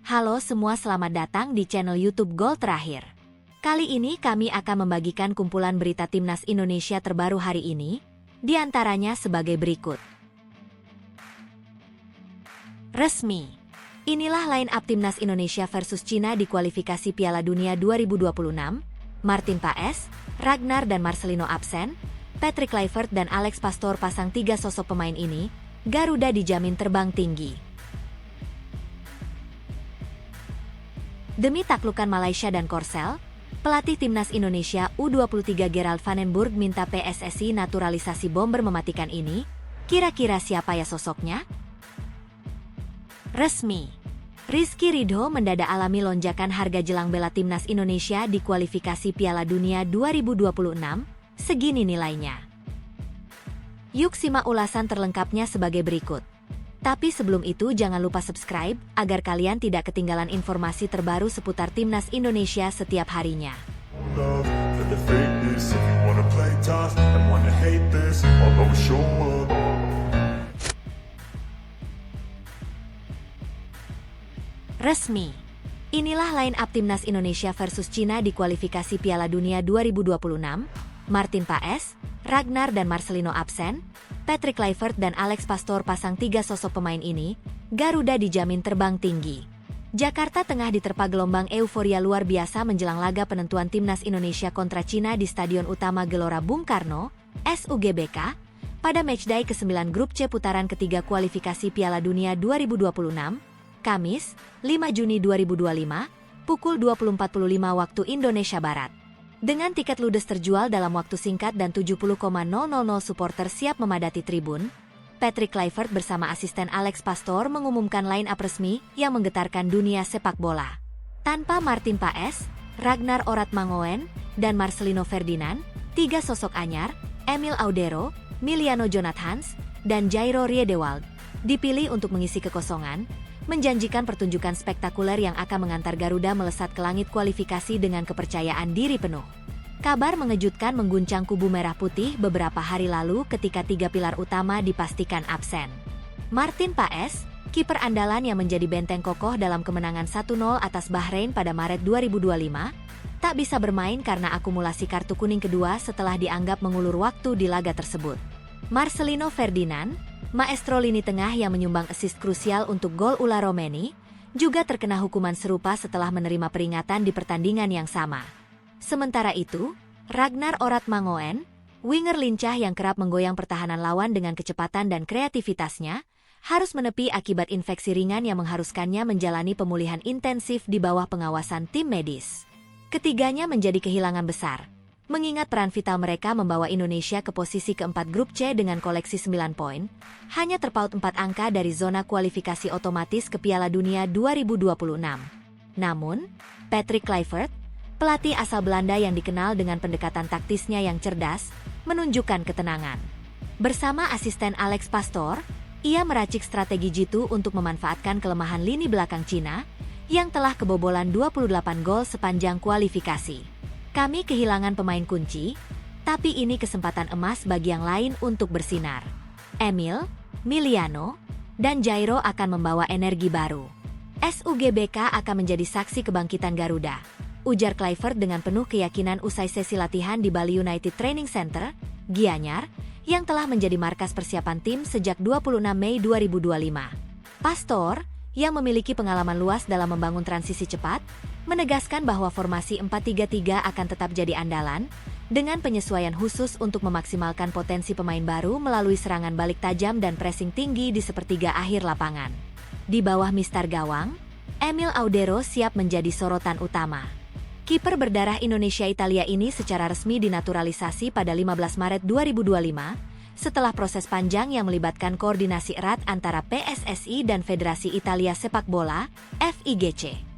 Halo semua, selamat datang di channel YouTube Gol Terakhir. Kali ini kami akan membagikan kumpulan berita Timnas Indonesia terbaru hari ini, di antaranya sebagai berikut. Resmi. Inilah line up Timnas Indonesia versus Cina di kualifikasi Piala Dunia 2026. Martin Paes, Ragnar dan Marcelino absen, Patrick Kluivert dan Alex Pastoor pasang tiga sosok pemain ini, Garuda dijamin terbang tinggi. Demi taklukan Malaysia dan Korsel, pelatih Timnas Indonesia U23 Gerald Vanenburg minta PSSI naturalisasi bomber mematikan ini. Kira-kira siapa ya sosoknya? Resmi. Rizky Ridho mendadak alami lonjakan harga jelang bela Timnas Indonesia di kualifikasi Piala Dunia 2026, segini nilainya. Yuk simak ulasan terlengkapnya sebagai berikut. Tapi sebelum itu jangan lupa subscribe, agar kalian tidak ketinggalan informasi terbaru seputar Timnas Indonesia setiap harinya. Resmi. Inilah line up Timnas Indonesia versus Cina di kualifikasi Piala Dunia 2026. Martin Paes, Ragnar dan Marcelino absen, Patrick Kluivert dan Alex Pastoor pasang tiga sosok pemain ini, Garuda dijamin terbang tinggi. Jakarta tengah diterpa gelombang euforia luar biasa menjelang laga penentuan Timnas Indonesia kontra Cina di Stadion Utama Gelora Bung Karno, SUGBK, pada matchday ke-9 Grup C putaran ketiga kualifikasi Piala Dunia 2026, Kamis, 5 Juni 2025, pukul 20.45 waktu Indonesia Barat. Dengan tiket ludes terjual dalam waktu singkat dan 70,000 supporter siap memadati tribun, Patrick Kluivert bersama asisten Alex Pastoor mengumumkan line-up resmi yang menggetarkan dunia sepak bola. Tanpa Martin Paes, Ragnar Oratmangoen, dan Marcelino Ferdinand, tiga sosok anyar, Emil Audero, Miliano Jonathans, dan Jairo Riedewald, dipilih untuk mengisi kekosongan, menjanjikan pertunjukan spektakuler yang akan mengantar Garuda melesat ke langit kualifikasi dengan kepercayaan diri penuh. Kabar mengejutkan mengguncang kubu merah putih beberapa hari lalu ketika tiga pilar utama dipastikan absen. Martin Paes, kiper andalan yang menjadi benteng kokoh dalam kemenangan 1-0 atas Bahrain pada Maret 2025, tak bisa bermain karena akumulasi kartu kuning kedua setelah dianggap mengulur waktu di laga tersebut. Marcelino Ferdinand, maestro lini tengah yang menyumbang assist krusial untuk gol Ula Romeni, juga terkena hukuman serupa setelah menerima peringatan di pertandingan yang sama. Sementara itu, Ragnar Oratmangoen, winger lincah yang kerap menggoyang pertahanan lawan dengan kecepatan dan kreativitasnya, harus menepi akibat infeksi ringan yang mengharuskannya menjalani pemulihan intensif di bawah pengawasan tim medis. Ketiganya menjadi kehilangan besar, mengingat peran vital mereka membawa Indonesia ke posisi keempat Grup C dengan koleksi 9 poin, hanya terpaut 4 angka dari zona kualifikasi otomatis ke Piala Dunia 2026. Namun, Patrick Kluivert, pelatih asal Belanda yang dikenal dengan pendekatan taktisnya yang cerdas, menunjukkan ketenangan. Bersama asisten Alex Pastoor, ia meracik strategi jitu untuk memanfaatkan kelemahan lini belakang Cina, yang telah kebobolan 28 gol sepanjang kualifikasi. Kami kehilangan pemain kunci, tapi ini kesempatan emas bagi yang lain untuk bersinar. Emil, Miliano, dan Jairo akan membawa energi baru. SUGBK akan menjadi saksi kebangkitan Garuda, ujar Kluivert dengan penuh keyakinan usai sesi latihan di Bali United Training Center, Gianyar, yang telah menjadi markas persiapan tim sejak 26 Mei 2025. Pastoor, yang memiliki pengalaman luas dalam membangun transisi cepat, menegaskan bahwa formasi 4-3-3 akan tetap jadi andalan, dengan penyesuaian khusus untuk memaksimalkan potensi pemain baru melalui serangan balik tajam dan pressing tinggi di sepertiga akhir lapangan. Di bawah mistar gawang, Emil Audero siap menjadi sorotan utama. Kiper berdarah Indonesia-Italia ini secara resmi dinaturalisasi pada 15 Maret 2025, setelah proses panjang yang melibatkan koordinasi erat antara PSSI dan Federasi Italia Sepak Bola, FIGC.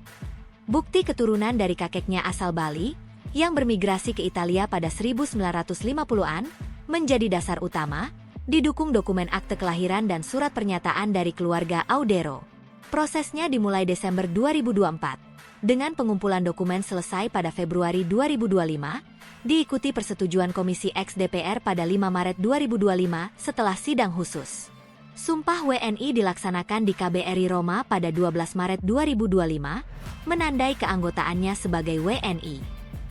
Bukti keturunan dari kakeknya asal Bali, yang bermigrasi ke Italia pada 1950-an, menjadi dasar utama, didukung dokumen akte kelahiran dan surat pernyataan dari keluarga Audero. Prosesnya dimulai Desember 2024. Dengan pengumpulan dokumen selesai pada Februari 2025, diikuti persetujuan Komisi X DPR pada 5 Maret 2025 setelah sidang khusus. Sumpah WNI dilaksanakan di KBRI Roma pada 12 Maret 2025, menandai keanggotaannya sebagai WNI.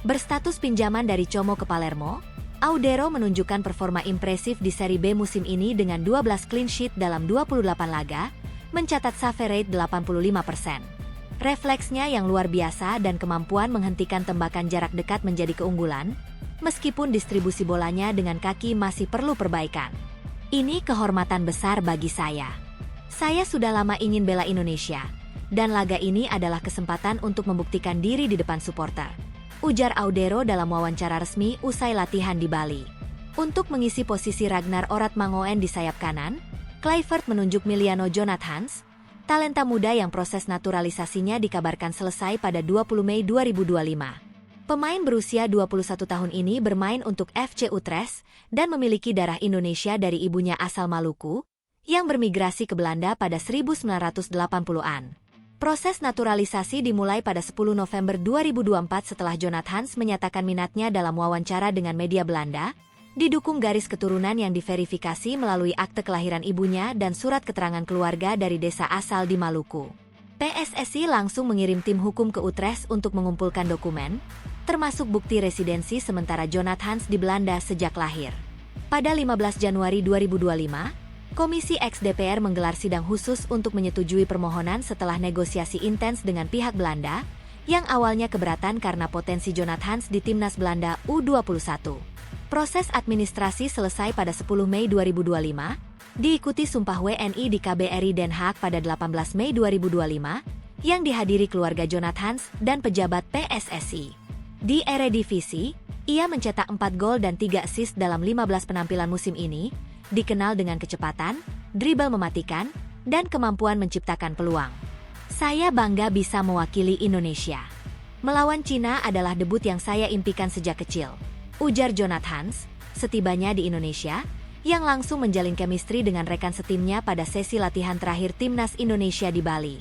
Berstatus pinjaman dari Como ke Palermo, Audero menunjukkan performa impresif di Serie B musim ini dengan 12 clean sheet dalam 28 laga, mencatat save rate 85%. Refleksnya yang luar biasa dan kemampuan menghentikan tembakan jarak dekat menjadi keunggulan, meskipun distribusi bolanya dengan kaki masih perlu perbaikan. Ini kehormatan besar bagi saya. Saya sudah lama ingin bela Indonesia, dan laga ini adalah kesempatan untuk membuktikan diri di depan supporter, ujar Audero dalam wawancara resmi usai latihan di Bali. Untuk mengisi posisi Ragnar Oratmangoen di sayap kanan, Kluivert menunjuk Miliano Jonathans, talenta muda yang proses naturalisasinya dikabarkan selesai pada 20 Mei 2025. Pemain berusia 21 tahun ini bermain untuk FC Utrecht dan memiliki darah Indonesia dari ibunya asal Maluku, yang bermigrasi ke Belanda pada 1980-an. Proses naturalisasi dimulai pada 10 November 2024 setelah Jonathans menyatakan minatnya dalam wawancara dengan media Belanda, didukung garis keturunan yang diverifikasi melalui akte kelahiran ibunya dan surat keterangan keluarga dari desa asal di Maluku. PSSI langsung mengirim tim hukum ke Utrecht untuk mengumpulkan dokumen, termasuk bukti residensi sementara Jonathans di Belanda sejak lahir. Pada 15 Januari 2025, Komisi X DPR menggelar sidang khusus untuk menyetujui permohonan setelah negosiasi intens dengan pihak Belanda, yang awalnya keberatan karena potensi Jonathans di timnas Belanda U21. Proses administrasi selesai pada 10 Mei 2025, diikuti sumpah WNI di KBRI Den Haag pada 18 Mei 2025, yang dihadiri keluarga Jonathans dan pejabat PSSI. Di Eredivisie, ia mencetak 4 gol dan 3 assist dalam 15 penampilan musim ini, dikenal dengan kecepatan, dribble mematikan, dan kemampuan menciptakan peluang. Saya bangga bisa mewakili Indonesia. Melawan Cina adalah debut yang saya impikan sejak kecil, ujar Jonathans, setibanya di Indonesia, yang langsung menjalin chemistry dengan rekan setimnya pada sesi latihan terakhir timnas Indonesia di Bali.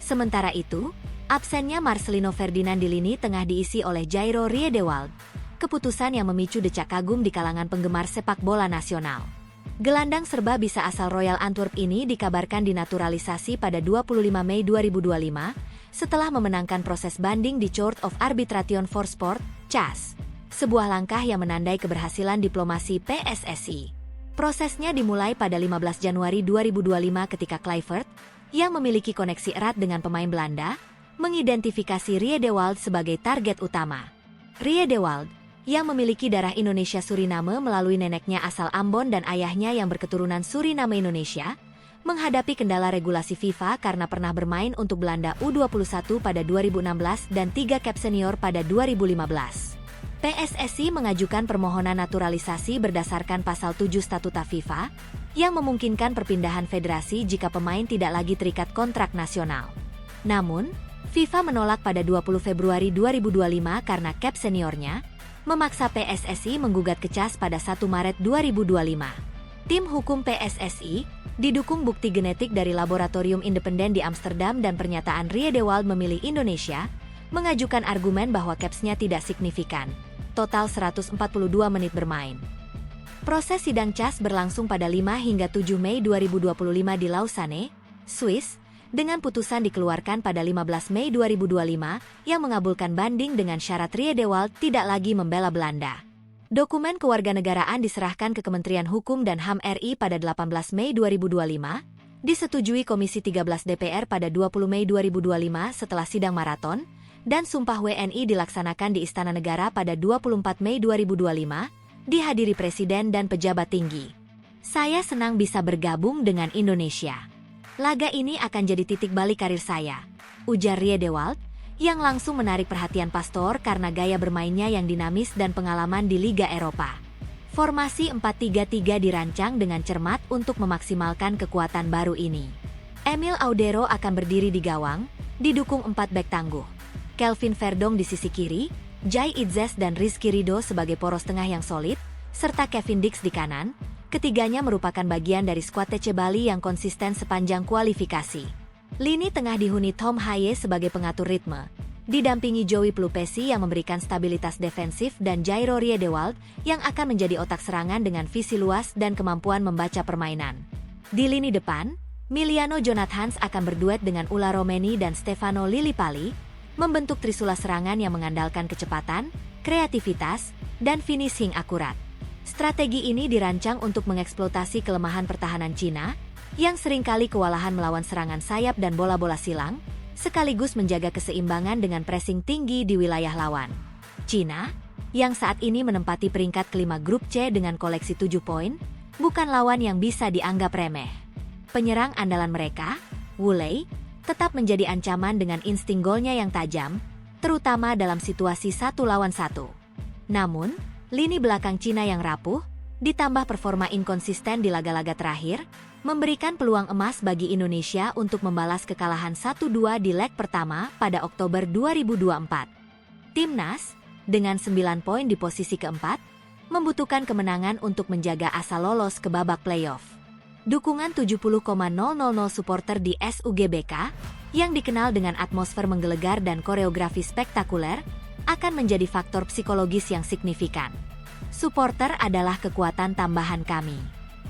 Sementara itu, absennya Marcelino Ferdinand di lini tengah diisi oleh Jairo Riedewald, keputusan yang memicu decak kagum di kalangan penggemar sepak bola nasional. Gelandang serba bisa asal Royal Antwerp ini dikabarkan dinaturalisasi pada 25 Mei 2025, setelah memenangkan proses banding di Court of Arbitration for Sport, CAS, sebuah langkah yang menandai keberhasilan diplomasi PSSI. Prosesnya dimulai pada 15 Januari 2025 ketika Kluivert, yang memiliki koneksi erat dengan pemain Belanda, mengidentifikasi Riedewald sebagai target utama. Riedewald, yang memiliki darah Indonesia Suriname melalui neneknya asal Ambon dan ayahnya yang berketurunan Suriname Indonesia, menghadapi kendala regulasi FIFA karena pernah bermain untuk Belanda U21 pada 2016 dan 3 cap senior pada 2015. PSSI mengajukan permohonan naturalisasi berdasarkan pasal 7 Statuta FIFA, yang memungkinkan perpindahan federasi jika pemain tidak lagi terikat kontrak nasional. Namun, FIFA menolak pada 20 Februari 2025 karena cap seniornya, memaksa PSSI menggugat ke CAS pada 1 Maret 2025. Tim hukum PSSI, didukung bukti genetik dari laboratorium independen di Amsterdam dan pernyataan Riedewald memilih Indonesia, mengajukan argumen bahwa capsnya tidak signifikan. Total 142 menit bermain. Proses sidang CAS berlangsung pada 5 hingga 7 Mei 2025 di Lausanne, Swiss, dengan putusan dikeluarkan pada 15 Mei 2025 yang mengabulkan banding dengan syarat Riedewald tidak lagi membela Belanda. Dokumen kewarganegaraan diserahkan ke Kementerian Hukum dan HAM RI pada 18 Mei 2025, disetujui Komisi 13 DPR pada 20 Mei 2025 setelah sidang maraton, dan sumpah WNI dilaksanakan di Istana Negara pada 24 Mei 2025, dihadiri Presiden dan pejabat tinggi. Saya senang bisa bergabung dengan Indonesia. Laga ini akan jadi titik balik karir saya, ujar Riedewald, yang langsung menarik perhatian Pastor karena gaya bermainnya yang dinamis dan pengalaman di Liga Eropa. Formasi 4-3-3 dirancang dengan cermat untuk memaksimalkan kekuatan baru ini. Emil Audero akan berdiri di gawang, didukung 4 bek tangguh. Kelvin Verdong di sisi kiri, Jai Itzes dan Rizky Ridho sebagai poros tengah yang solid, serta Kevin Dix di kanan. Ketiganya merupakan bagian dari skuad TC Bali yang konsisten sepanjang kualifikasi. Lini tengah dihuni Tom Haye sebagai pengatur ritme, didampingi Joey Plupesi yang memberikan stabilitas defensif dan Jairo Riedewald yang akan menjadi otak serangan dengan visi luas dan kemampuan membaca permainan. Di lini depan, Miliano Jonathans akan berduet dengan Ulla Romeni dan Stefano Lillipali, membentuk trisula serangan yang mengandalkan kecepatan, kreativitas, dan finishing akurat. Strategi ini dirancang untuk mengeksploitasi kelemahan pertahanan Cina, yang seringkali kewalahan melawan serangan sayap dan bola-bola silang, sekaligus menjaga keseimbangan dengan pressing tinggi di wilayah lawan. Cina, yang saat ini menempati peringkat kelima grup C dengan koleksi 7 poin, bukan lawan yang bisa dianggap remeh. Penyerang andalan mereka, Wu Lei, tetap menjadi ancaman dengan insting golnya yang tajam, terutama dalam situasi 1 lawan 1. Namun, lini belakang Cina yang rapuh, ditambah performa inkonsisten di laga-laga terakhir, memberikan peluang emas bagi Indonesia untuk membalas kekalahan 1-2 di leg pertama pada Oktober 2024. Timnas, dengan 9 poin di posisi keempat, membutuhkan kemenangan untuk menjaga asa lolos ke babak playoff. Dukungan 70,000 supporter di SUGBK, yang dikenal dengan atmosfer menggelegar dan koreografi spektakuler, akan menjadi faktor psikologis yang signifikan. Supporter adalah kekuatan tambahan kami.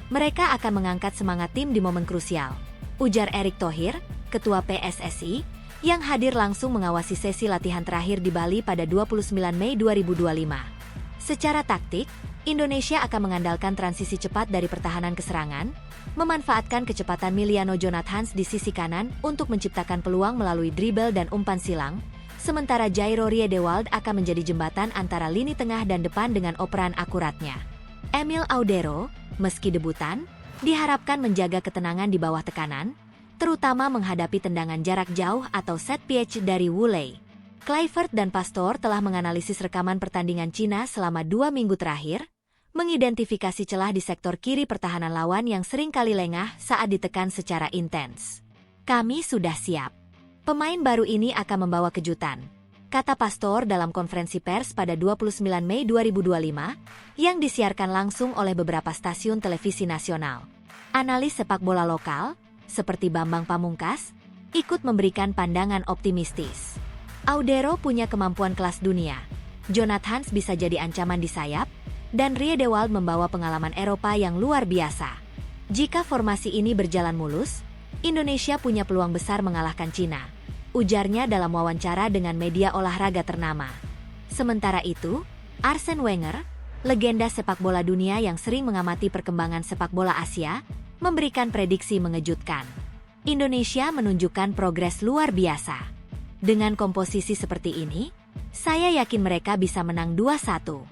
Mereka akan mengangkat semangat tim di momen krusial, ujar Erick Thohir, Ketua PSSI, yang hadir langsung mengawasi sesi latihan terakhir di Bali pada 29 Mei 2025. Secara taktik, Indonesia akan mengandalkan transisi cepat dari pertahanan ke serangan, memanfaatkan kecepatan Miliano Jonathans di sisi kanan untuk menciptakan peluang melalui dribble dan umpan silang, sementara Jairo Riedewald akan menjadi jembatan antara lini tengah dan depan dengan operan akuratnya. Emil Audero, meski debutan, diharapkan menjaga ketenangan di bawah tekanan, terutama menghadapi tendangan jarak jauh atau set piece dari Wu Lei. Kluivert dan Pastore telah menganalisis rekaman pertandingan Cina selama 2 minggu terakhir, mengidentifikasi celah di sektor kiri pertahanan lawan yang sering kali lengah saat ditekan secara intens. Kami sudah siap. Pemain baru ini akan membawa kejutan, kata Pastore dalam konferensi pers pada 29 Mei 2025, yang disiarkan langsung oleh beberapa stasiun televisi nasional. Analis sepak bola lokal, seperti Bambang Pamungkas, ikut memberikan pandangan optimistis. Audero punya kemampuan kelas dunia, Jonathans bisa jadi ancaman di sayap, dan Riedewald membawa pengalaman Eropa yang luar biasa. Jika formasi ini berjalan mulus, Indonesia punya peluang besar mengalahkan Cina, ujarnya dalam wawancara dengan media olahraga ternama. Sementara itu, Arsene Wenger, legenda sepak bola dunia yang sering mengamati perkembangan sepak bola Asia, memberikan prediksi mengejutkan. Indonesia menunjukkan progres luar biasa. Dengan komposisi seperti ini, saya yakin mereka bisa menang 2-1.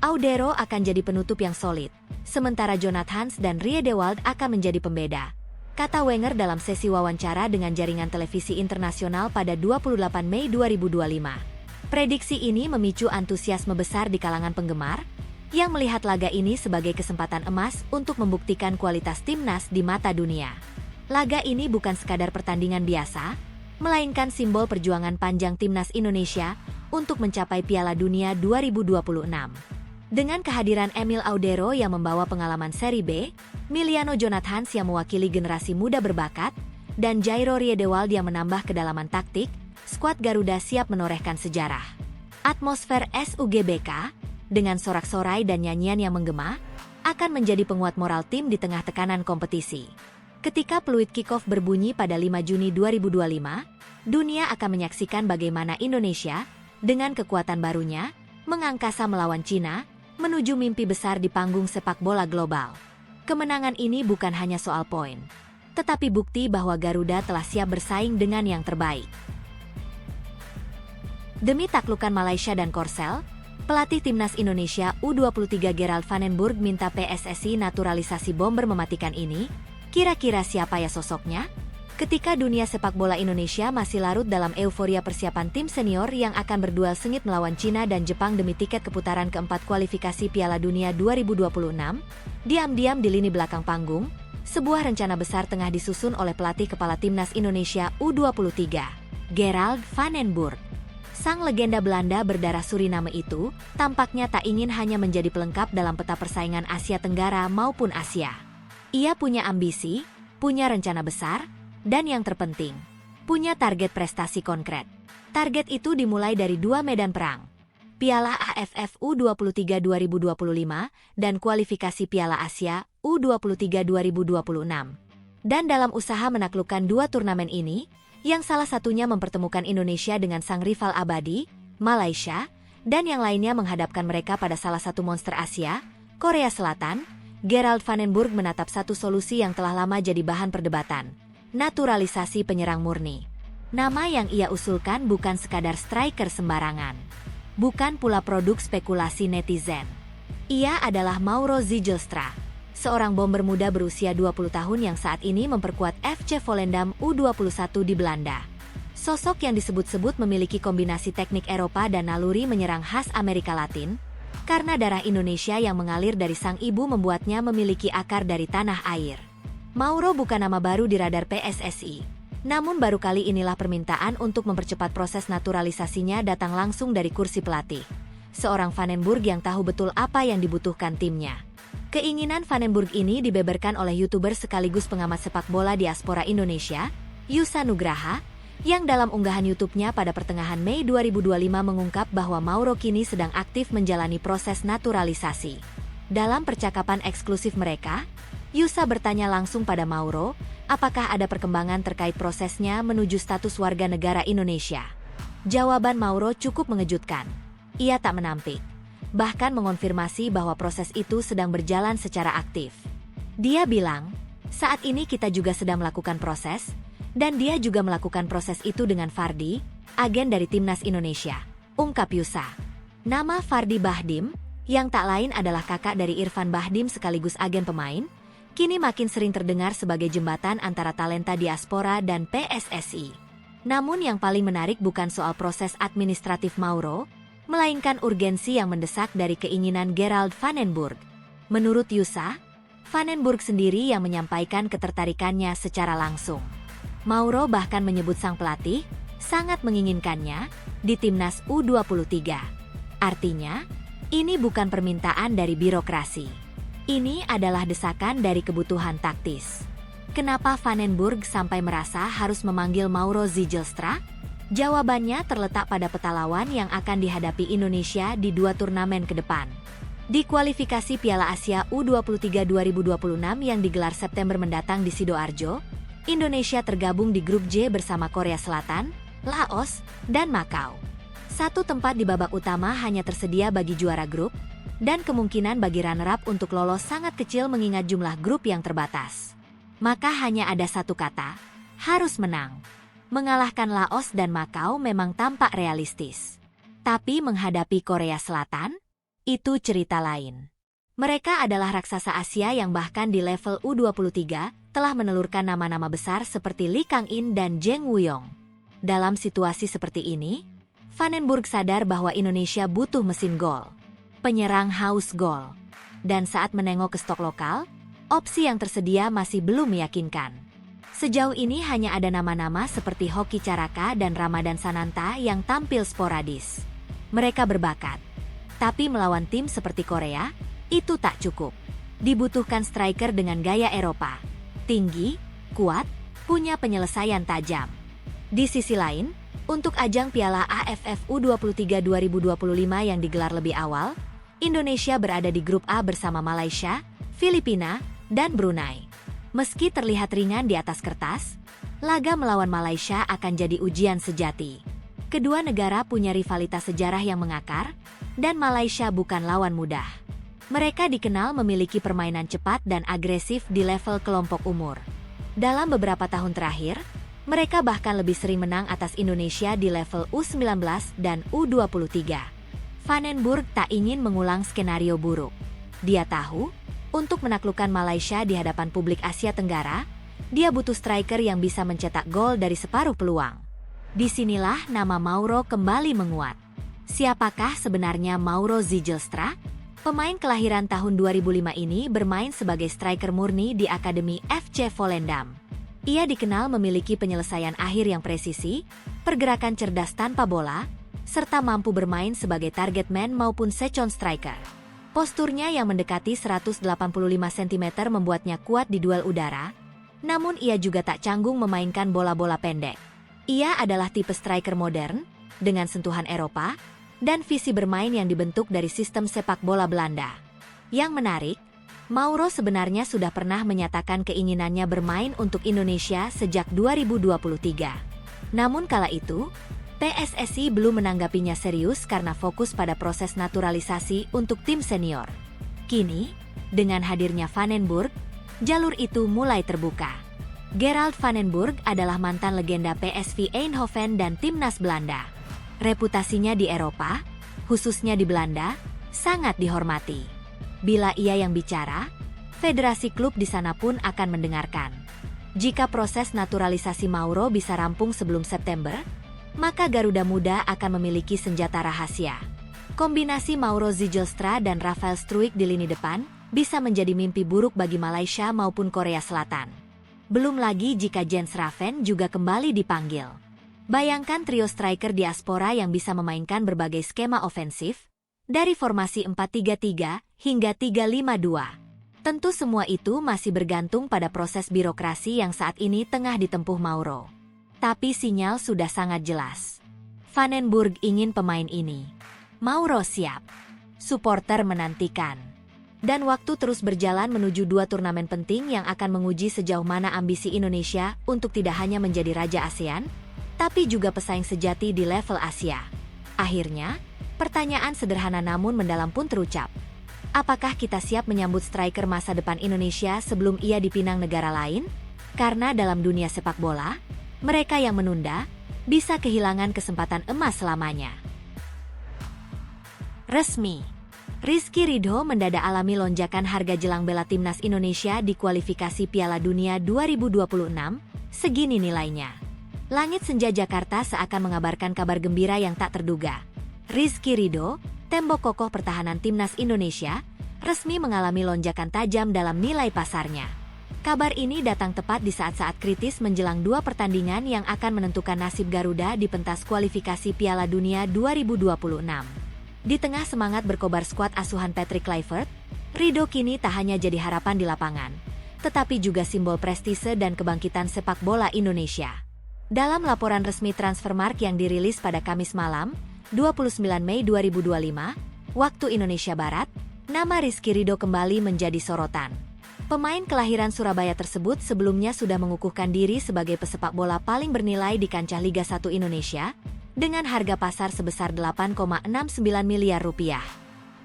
Audero akan jadi penutup yang solid, sementara Jonathans dan Riedewald akan menjadi pembeda, kata Wenger dalam sesi wawancara dengan jaringan televisi internasional pada 28 Mei 2025. Prediksi ini memicu antusiasme besar di kalangan penggemar, yang melihat laga ini sebagai kesempatan emas untuk membuktikan kualitas timnas di mata dunia. Laga ini bukan sekadar pertandingan biasa, melainkan simbol perjuangan panjang timnas Indonesia untuk mencapai Piala Dunia 2026. Dengan kehadiran Emil Audero yang membawa pengalaman Seri B, Miliano Jonathans yang mewakili generasi muda berbakat, dan Jairo Riedewald yang menambah kedalaman taktik, skuad Garuda siap menorehkan sejarah. Atmosfer SUGBK, dengan sorak-sorai dan nyanyian yang menggema, akan menjadi penguat moral tim di tengah tekanan kompetisi. Ketika peluit kick-off berbunyi pada 5 Juni 2025, dunia akan menyaksikan bagaimana Indonesia, dengan kekuatan barunya, mengangkasa melawan Cina, menuju mimpi besar di panggung sepak bola global. Kemenangan ini bukan hanya soal poin, tetapi bukti bahwa Garuda telah siap bersaing dengan yang terbaik. Demi taklukan Malaysia dan Korsel, pelatih timnas Indonesia U23 Gerald Vanenburg minta PSSI naturalisasi bomber mematikan ini. Kira-kira siapa ya sosoknya? Ketika dunia sepak bola Indonesia masih larut dalam euforia persiapan tim senior yang akan berduel sengit melawan Cina dan Jepang demi tiket keputaran keempat kualifikasi Piala Dunia 2026, diam-diam di lini belakang panggung, sebuah rencana besar tengah disusun oleh pelatih kepala timnas Indonesia U23, Gerald Vanenburg. Sang legenda Belanda berdarah Suriname itu tampaknya tak ingin hanya menjadi pelengkap dalam peta persaingan Asia Tenggara maupun Asia. Ia punya ambisi, punya rencana besar, dan yang terpenting, punya target prestasi konkret. Target itu dimulai dari 2 medan perang, Piala AFF U23 2025 dan kualifikasi Piala Asia U23 2026. Dan dalam usaha menaklukkan dua turnamen ini, yang salah satunya mempertemukan Indonesia dengan sang rival abadi, Malaysia, dan yang lainnya menghadapkan mereka pada salah satu monster Asia, Korea Selatan, Gerald Vandenburg menatap satu solusi yang telah lama jadi bahan perdebatan, naturalisasi penyerang murni. Nama yang ia usulkan bukan sekadar striker sembarangan. Bukan pula produk spekulasi netizen. Ia adalah Mauro Zijlstra, seorang bomber muda berusia 20 tahun yang saat ini memperkuat FC Volendam U21 di Belanda. Sosok yang disebut-sebut memiliki kombinasi teknik Eropa dan naluri menyerang khas Amerika Latin, karena darah Indonesia yang mengalir dari sang ibu membuatnya memiliki akar dari tanah air. Mauro bukan nama baru di radar PSSI. Namun baru kali inilah permintaan untuk mempercepat proses naturalisasinya datang langsung dari kursi pelatih, seorang Vandenburg yang tahu betul apa yang dibutuhkan timnya. Keinginan Vandenburg ini dibeberkan oleh YouTuber sekaligus pengamat sepak bola diaspora Indonesia, Yusa Nugraha, yang dalam unggahan YouTube-nya pada pertengahan Mei 2025 mengungkap bahwa Mauro kini sedang aktif menjalani proses naturalisasi. Dalam percakapan eksklusif mereka, Yusa bertanya langsung pada Mauro, apakah ada perkembangan terkait prosesnya menuju status warga negara Indonesia. Jawaban Mauro cukup mengejutkan. Ia tak menampik, bahkan mengonfirmasi bahwa proses itu sedang berjalan secara aktif. Dia bilang, saat ini kita juga sedang melakukan proses, dan dia juga melakukan proses itu dengan Fardi, agen dari Timnas Indonesia, ungkap Yusa. Nama Fardi Bahdim, yang tak lain adalah kakak dari Irfan Bahdim sekaligus agen pemain, kini makin sering terdengar sebagai jembatan antara talenta diaspora dan PSSI. Namun yang paling menarik bukan soal proses administratif Mauro, melainkan urgensi yang mendesak dari keinginan Gerald Vandenburg. Menurut Yusa, Vandenburg sendiri yang menyampaikan ketertarikannya secara langsung. Mauro bahkan menyebut sang pelatih sangat menginginkannya di Timnas U23. Artinya, ini bukan permintaan dari birokrasi. Ini adalah desakan dari kebutuhan taktis. Kenapa Vandenburg sampai merasa harus memanggil Mauro Zijlstra? Jawabannya terletak pada peta lawan yang akan dihadapi Indonesia di dua turnamen ke depan. Di kualifikasi Piala Asia U23 2026 yang digelar September mendatang di Sidoarjo, Indonesia tergabung di grup J bersama Korea Selatan, Laos, dan Makau. Satu tempat di babak utama hanya tersedia bagi juara grup, dan kemungkinan bagi runner-up untuk lolos sangat kecil mengingat jumlah grup yang terbatas. Maka hanya ada satu kata, harus menang. Mengalahkan Laos dan Makau memang tampak realistis. Tapi menghadapi Korea Selatan, itu cerita lain. Mereka adalah raksasa Asia yang bahkan di level U23 telah menelurkan nama-nama besar seperti Lee Kang-in dan Jeng Woo-yong. Dalam situasi seperti ini, Vandenburg sadar bahwa Indonesia butuh mesin gol. Penyerang haus gol. Dan saat menengok ke stok lokal, opsi yang tersedia masih belum meyakinkan. Sejauh ini hanya ada nama-nama seperti Hoki Caraka dan Ramadan Sananta yang tampil sporadis. Mereka berbakat. Tapi melawan tim seperti Korea, itu tak cukup. Dibutuhkan striker dengan gaya Eropa. Tinggi, kuat, punya penyelesaian tajam. Di sisi lain, untuk ajang Piala AFF U23 2025 yang digelar lebih awal, Indonesia berada di grup A bersama Malaysia, Filipina, dan Brunei. Meski terlihat ringan di atas kertas, laga melawan Malaysia akan jadi ujian sejati. Kedua negara punya rivalitas sejarah yang mengakar, dan Malaysia bukan lawan mudah. Mereka dikenal memiliki permainan cepat dan agresif di level kelompok umur. Dalam beberapa tahun terakhir, mereka bahkan lebih sering menang atas Indonesia di level U19 dan U23. Vandenburg tak ingin mengulang skenario buruk. Dia tahu, untuk menaklukkan Malaysia di hadapan publik Asia Tenggara, dia butuh striker yang bisa mencetak gol dari separuh peluang. Disinilah nama Mauro kembali menguat. Siapakah sebenarnya Mauro Zijlstra? Pemain kelahiran tahun 2005 ini bermain sebagai striker murni di Akademi FC Volendam. Ia dikenal memiliki penyelesaian akhir yang presisi, pergerakan cerdas tanpa bola, serta mampu bermain sebagai target man maupun second striker. Posturnya yang mendekati 185 cm membuatnya kuat di duel udara, namun ia juga tak canggung memainkan bola-bola pendek. Ia adalah tipe striker modern, dengan sentuhan Eropa, dan visi bermain yang dibentuk dari sistem sepak bola Belanda. Yang menarik, Mauro sebenarnya sudah pernah menyatakan keinginannya bermain untuk Indonesia sejak 2023. Namun kala itu, PSSI belum menanggapinya serius karena fokus pada proses naturalisasi untuk tim senior. Kini, dengan hadirnya Van den Burg, jalur itu mulai terbuka. Gerald Van den Burg adalah mantan legenda PSV Eindhoven dan timnas Belanda. Reputasinya di Eropa, khususnya di Belanda, sangat dihormati. Bila ia yang bicara, federasi klub di sana pun akan mendengarkan. Jika proses naturalisasi Mauro bisa rampung sebelum September, maka Garuda Muda akan memiliki senjata rahasia. Kombinasi Mauro Zijlstra dan Rafael Struijk di lini depan bisa menjadi mimpi buruk bagi Malaysia maupun Korea Selatan. Belum lagi jika Jens Raven juga kembali dipanggil. Bayangkan trio striker diaspora yang bisa memainkan berbagai skema ofensif, dari formasi 4-3-3 hingga 3-5-2. Tentu semua itu masih bergantung pada proses birokrasi yang saat ini tengah ditempuh Mauro. Tapi sinyal sudah sangat jelas. Van den Burg ingin pemain ini. Mauro siap. Supporter menantikan. Dan waktu terus berjalan menuju 2 turnamen penting yang akan menguji sejauh mana ambisi Indonesia untuk tidak hanya menjadi raja ASEAN, tapi juga pesaing sejati di level Asia. Akhirnya, pertanyaan sederhana namun mendalam pun terucap. Apakah kita siap menyambut striker masa depan Indonesia sebelum ia dipinang negara lain? Karena dalam dunia sepak bola, mereka yang menunda bisa kehilangan kesempatan emas selamanya. Resmi. Rizky Ridho mendadak alami lonjakan harga jelang bela timnas Indonesia di kualifikasi Piala Dunia 2026, segini nilainya. Langit Senja Jakarta seakan mengabarkan kabar gembira yang tak terduga. Rizky Ridho, tembok kokoh pertahanan timnas Indonesia, resmi mengalami lonjakan tajam dalam nilai pasarnya. Kabar ini datang tepat di saat-saat kritis menjelang 2 pertandingan yang akan menentukan nasib Garuda di pentas kualifikasi Piala Dunia 2026. Di tengah semangat berkobar skuad asuhan Patrick Kluivert, Ridho kini tak hanya jadi harapan di lapangan, tetapi juga simbol prestise dan kebangkitan sepak bola Indonesia. Dalam laporan resmi Transfermarkt yang dirilis pada Kamis malam, 29 Mei 2025, waktu Indonesia Barat, nama Rizky Ridho kembali menjadi sorotan. Pemain kelahiran Surabaya tersebut sebelumnya sudah mengukuhkan diri sebagai pesepak bola paling bernilai di kancah Liga 1 Indonesia, dengan harga pasar sebesar 8,69 miliar rupiah.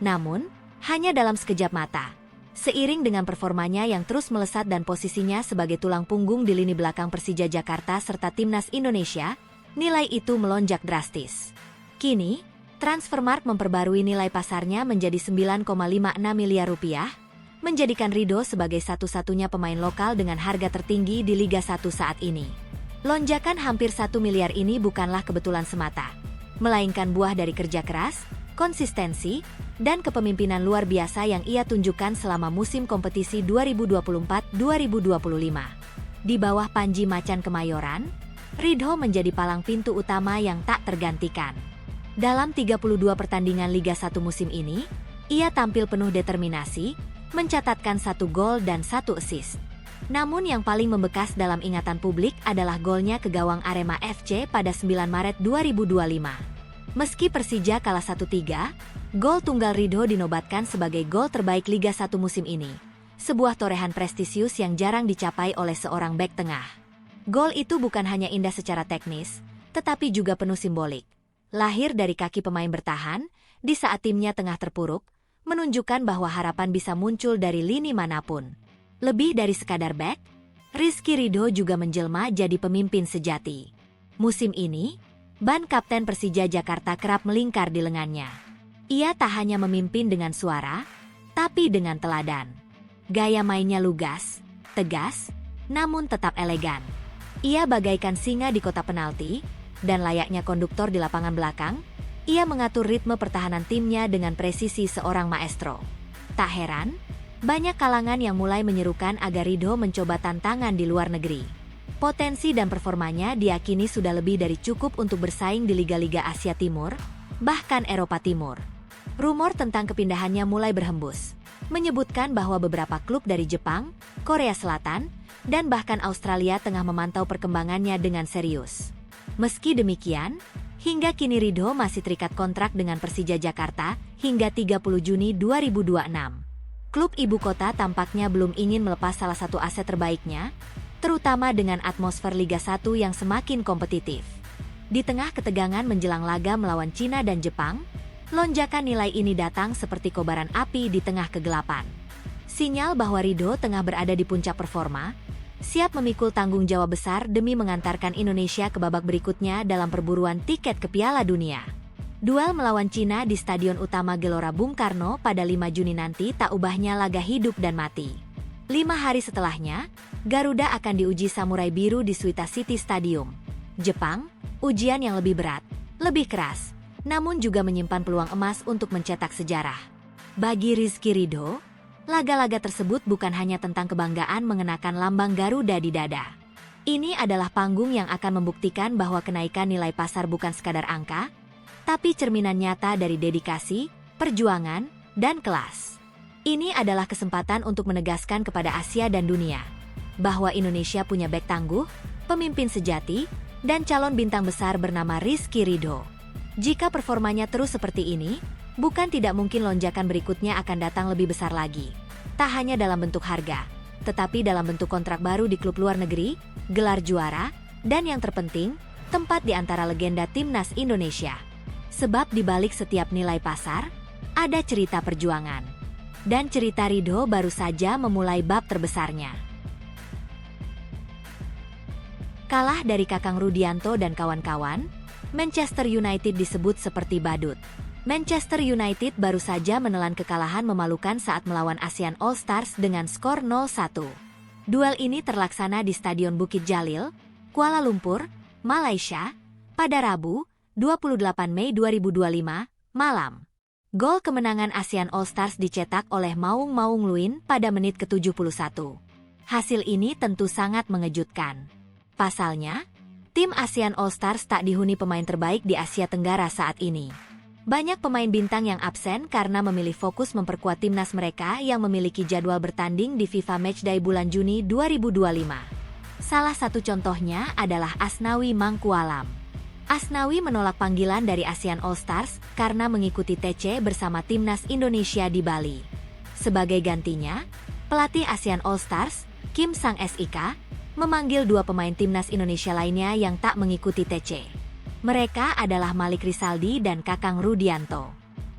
Namun, hanya dalam sekejap mata. Seiring dengan performanya yang terus melesat dan posisinya sebagai tulang punggung di lini belakang Persija Jakarta serta timnas Indonesia, nilai itu melonjak drastis. Kini, Transfermarkt memperbarui nilai pasarnya menjadi 9,56 miliar rupiah, menjadikan Ridho sebagai satu-satunya pemain lokal dengan harga tertinggi di Liga 1 saat ini. Lonjakan hampir 1 miliar ini bukanlah kebetulan semata, melainkan buah dari kerja keras, konsistensi, dan kepemimpinan luar biasa yang ia tunjukkan selama musim kompetisi 2024-2025. Di bawah Panji Macan Kemayoran, Ridho menjadi palang pintu utama yang tak tergantikan. Dalam 32 pertandingan Liga 1 musim ini, ia tampil penuh determinasi, mencatatkan 1 gol dan 1 assist. Namun yang paling membekas dalam ingatan publik adalah golnya ke gawang Arema FC pada 9 Maret 2025. Meski Persija kalah 1-3, gol tunggal Ridho dinobatkan sebagai gol terbaik Liga 1 musim ini. Sebuah torehan prestisius yang jarang dicapai oleh seorang bek tengah. Gol itu bukan hanya indah secara teknis, tetapi juga penuh simbolik. Lahir dari kaki pemain bertahan, di saat timnya tengah terpuruk, menunjukkan bahwa harapan bisa muncul dari lini manapun. Lebih dari sekadar bek, Rizky Ridho juga menjelma jadi pemimpin sejati. Musim ini, ban kapten Persija Jakarta kerap melingkar di lengannya. Ia tak hanya memimpin dengan suara, tapi dengan teladan. Gaya mainnya lugas, tegas, namun tetap elegan. Ia bagaikan singa di kotak penalti, dan layaknya konduktor di lapangan belakang, ia mengatur ritme pertahanan timnya dengan presisi seorang maestro. Tak heran, banyak kalangan yang mulai menyerukan agar Ridho mencoba tantangan di luar negeri. Potensi dan performanya diyakini sudah lebih dari cukup untuk bersaing di liga-liga Asia Timur, bahkan Eropa Timur. Rumor tentang kepindahannya mulai berhembus, menyebutkan bahwa beberapa klub dari Jepang, Korea Selatan, dan bahkan Australia tengah memantau perkembangannya dengan serius. Meski demikian, hingga kini Ridho masih terikat kontrak dengan Persija Jakarta hingga 30 Juni 2026. klub ibu kota tampaknya belum ingin melepas salah satu aset terbaiknya, terutama dengan atmosfer Liga 1 yang semakin kompetitif. Di tengah ketegangan menjelang laga melawan Cina dan Jepang, lonjakan nilai ini datang seperti kobaran api di tengah kegelapan. Sinyal bahwa Ridho tengah berada di puncak performa, siap memikul tanggung jawab besar demi mengantarkan Indonesia ke babak berikutnya dalam perburuan tiket ke Piala Dunia. Duel melawan Cina di Stadion Utama Gelora Bung Karno pada 5 Juni nanti tak ubahnya laga hidup dan mati. 5 hari setelahnya, Garuda akan diuji Samurai Biru di Suita City Stadium, Jepang, ujian yang lebih berat, lebih keras, namun juga menyimpan peluang emas untuk mencetak sejarah. Bagi Rizky Ridho, laga-laga tersebut bukan hanya tentang kebanggaan mengenakan lambang Garuda di dada. Ini adalah panggung yang akan membuktikan bahwa kenaikan nilai pasar bukan sekadar angka, tapi cerminan nyata dari dedikasi, perjuangan, dan kelas. Ini adalah kesempatan untuk menegaskan kepada Asia dan dunia bahwa Indonesia punya bek tangguh, pemimpin sejati, dan calon bintang besar bernama Rizky Ridho. Jika performanya terus seperti ini, bukan tidak mungkin lonjakan berikutnya akan datang lebih besar lagi. Tak hanya dalam bentuk harga, tetapi dalam bentuk kontrak baru di klub luar negeri, gelar juara, dan yang terpenting, tempat di antara legenda timnas Indonesia. Sebab di balik setiap nilai pasar, ada cerita perjuangan. Dan cerita Ridho baru saja memulai bab terbesarnya. Kalah dari Kakang Rudianto dan kawan-kawan, Manchester United disebut seperti badut. Manchester United baru saja menelan kekalahan memalukan saat melawan ASEAN All Stars dengan skor 0-1. Duel ini terlaksana di Stadion Bukit Jalil, Kuala Lumpur, Malaysia, pada Rabu, 28 Mei 2025, malam. Gol kemenangan ASEAN All Stars dicetak oleh Maung Maung Luin pada menit ke-71. Hasil ini tentu sangat mengejutkan. Pasalnya, tim ASEAN All Stars tak dihuni pemain terbaik di Asia Tenggara saat ini. Banyak pemain bintang yang absen karena memilih fokus memperkuat timnas mereka yang memiliki jadwal bertanding di FIFA Matchday bulan Juni 2025. Salah satu contohnya adalah Asnawi Mangkualam. Asnawi menolak panggilan dari ASEAN All Stars karena mengikuti TC bersama timnas Indonesia di Bali. Sebagai gantinya, pelatih ASEAN All Stars, Kim Sang Sik, memanggil 2 pemain timnas Indonesia lainnya yang tak mengikuti TC. Mereka adalah Malik Rizaldi dan Kakang Rudianto.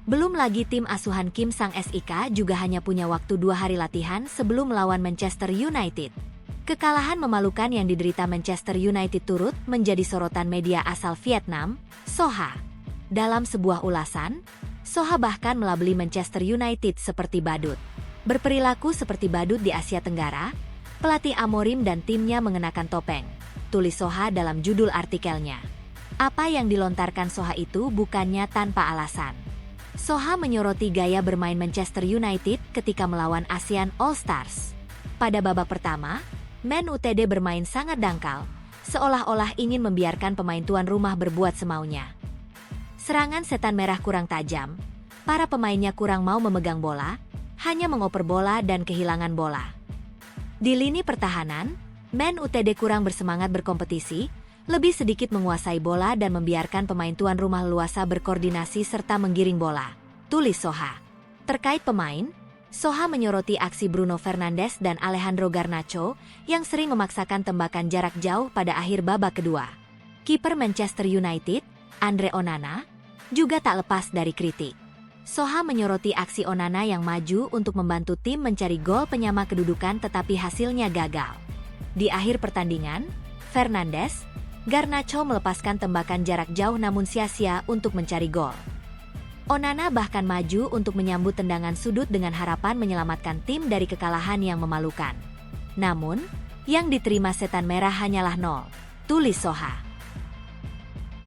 Belum lagi tim asuhan Kim Sang Sik juga hanya punya waktu 2 hari latihan sebelum melawan Manchester United. Kekalahan memalukan yang diderita Manchester United turut menjadi sorotan media asal Vietnam, Soha. Dalam sebuah ulasan, Soha bahkan melabeli Manchester United seperti badut. Berperilaku seperti badut di Asia Tenggara, pelatih Amorim dan timnya mengenakan topeng, tulis Soha dalam judul artikelnya. Apa yang dilontarkan Soha itu bukannya tanpa alasan. Soha menyoroti gaya bermain Manchester United ketika melawan ASEAN All Stars. Pada babak pertama, Man UTD bermain sangat dangkal, seolah-olah ingin membiarkan pemain tuan rumah berbuat semaunya. Serangan setan merah kurang tajam, para pemainnya kurang mau memegang bola, hanya mengoper bola dan kehilangan bola. Di lini pertahanan, Man UTD kurang bersemangat berkompetisi, lebih sedikit menguasai bola dan membiarkan pemain tuan rumah leluasa berkoordinasi serta menggiring bola, tulis Soha. Terkait pemain, Soha menyoroti aksi Bruno Fernandes dan Alejandro Garnacho yang sering memaksakan tembakan jarak jauh pada akhir babak kedua. Kiper Manchester United, Andre Onana, juga tak lepas dari kritik. Soha menyoroti aksi Onana yang maju untuk membantu tim mencari gol penyama kedudukan tetapi hasilnya gagal. Di akhir pertandingan, Fernandes, Garnacho melepaskan tembakan jarak jauh namun sia-sia untuk mencari gol. Onana bahkan maju untuk menyambut tendangan sudut dengan harapan menyelamatkan tim dari kekalahan yang memalukan. Namun, yang diterima setan merah hanyalah 0, tulis Soha.